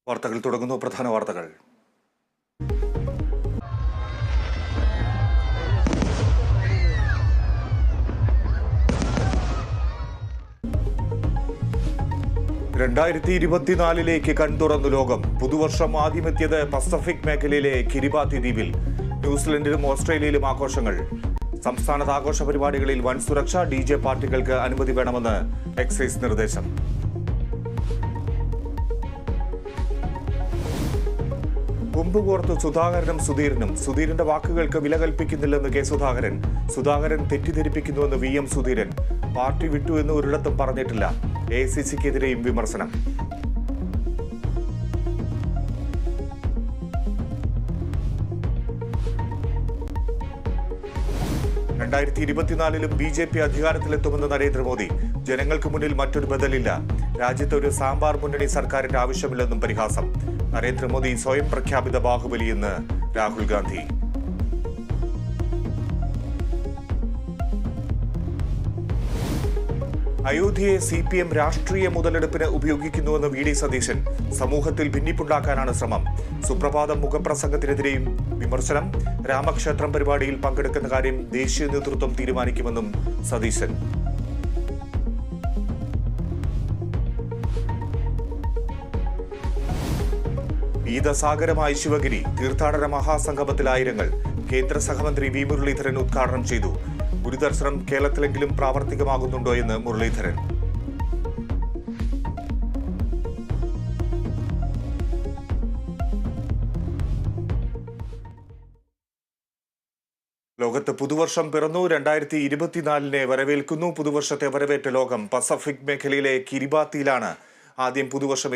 വാർത്തകൾ തുടങ്ങുന്നു. പ്രധാന വാർത്തകൾ. രണ്ടായിരത്തി 2024 കൺതുറന്നു ലോകം. പുതുവർഷം ആദ്യമെത്തിയത് പസഫിക് മേഖലയിലെ കിരിബാത്തി ദ്വീപിൽ. ന്യൂസിലൻഡിലും ഓസ്ട്രേലിയയിലും ആഘോഷങ്ങൾ. സംസ്ഥാനത്ത് ആഘോഷ പരിപാടികളിൽ വൻ സുരക്ഷ. DJ പാർട്ടികൾക്ക് അനുമതി വേണമെന്ന് എക്സൈസ് നിർദ്ദേശം. കുമ്പുകോർത്ത് സുധാകരനും സുധീരനും. സുധീരന്റെ വാക്കുകൾക്ക് വില കൽപ്പിക്കുന്നില്ലെന്ന് കെ സുധാകരൻ. സുധാകരൻ തെറ്റിദ്ധരിപ്പിക്കുന്നുവെന്ന് VM സുധീരൻ. പാർട്ടി വിട്ടു എന്ന് ഒരിടത്തും പറഞ്ഞിട്ടില്ല. AICCക്കെതിരെയും വിമർശനം. രണ്ടായിരത്തി 2024 BJP അധികാരത്തിലെത്തുമെന്ന് നരേന്ദ്രമോദി. ജനങ്ങൾക്ക് മുന്നിൽ മറ്റൊരു ബദലില്ല. രാജ്യത്ത് ഒരു സാമ്പാർ മുന്നണി സർക്കാരിന്റെ ആവശ്യമില്ലെന്നും പരിഹാസം. നരേന്ദ്രമോദി സ്വയം പ്രഖ്യാപിത ബാഹുബലിയെന്ന് രാഹുൽ ഗാന്ധി. അയോധ്യയെ CPM രാഷ്ട്രീയ മുതലെടുപ്പിന് ഉപയോഗിക്കുന്നുവെന്ന് VD സതീശൻ. സമൂഹത്തിൽ ഭിന്നിപ്പുണ്ടാക്കാനാണ് ശ്രമം. സുപ്രഭാതം മുഖപ്രസംഗത്തിനെതിരെയും വിമർശനം. രാമക്ഷേത്രം പരിപാടിയിൽ പങ്കെടുക്കുന്ന കാര്യം ദേശീയ നേതൃത്വം തീരുമാനിക്കുമെന്നും സതീശൻ. ഗീതസാഗരമായി ശിവഗിരി. തീർത്ഥാടന മഹാസംഗമത്തിൽ ആയിരങ്ങൾ. കേന്ദ്ര സഹമന്ത്രി V മുരളീധരൻ ഉദ്ഘാടനം ചെയ്തു. ഗുരുദർശനം കേരളത്തിലെങ്കിലും പ്രാവർത്തികമാകുന്നുണ്ടോ എന്ന് മുരളീധരൻ. ലോകത്ത് പുതുവർഷം പിറന്നു. 2024 വരവേൽക്കുന്നു. പുതുവർഷത്തെ വരവേറ്റ ലോകം. പസഫിക് മേഖലയിലെ കിരിബാത്തിയിലാണ് ആദ്യം പുതുവർഷം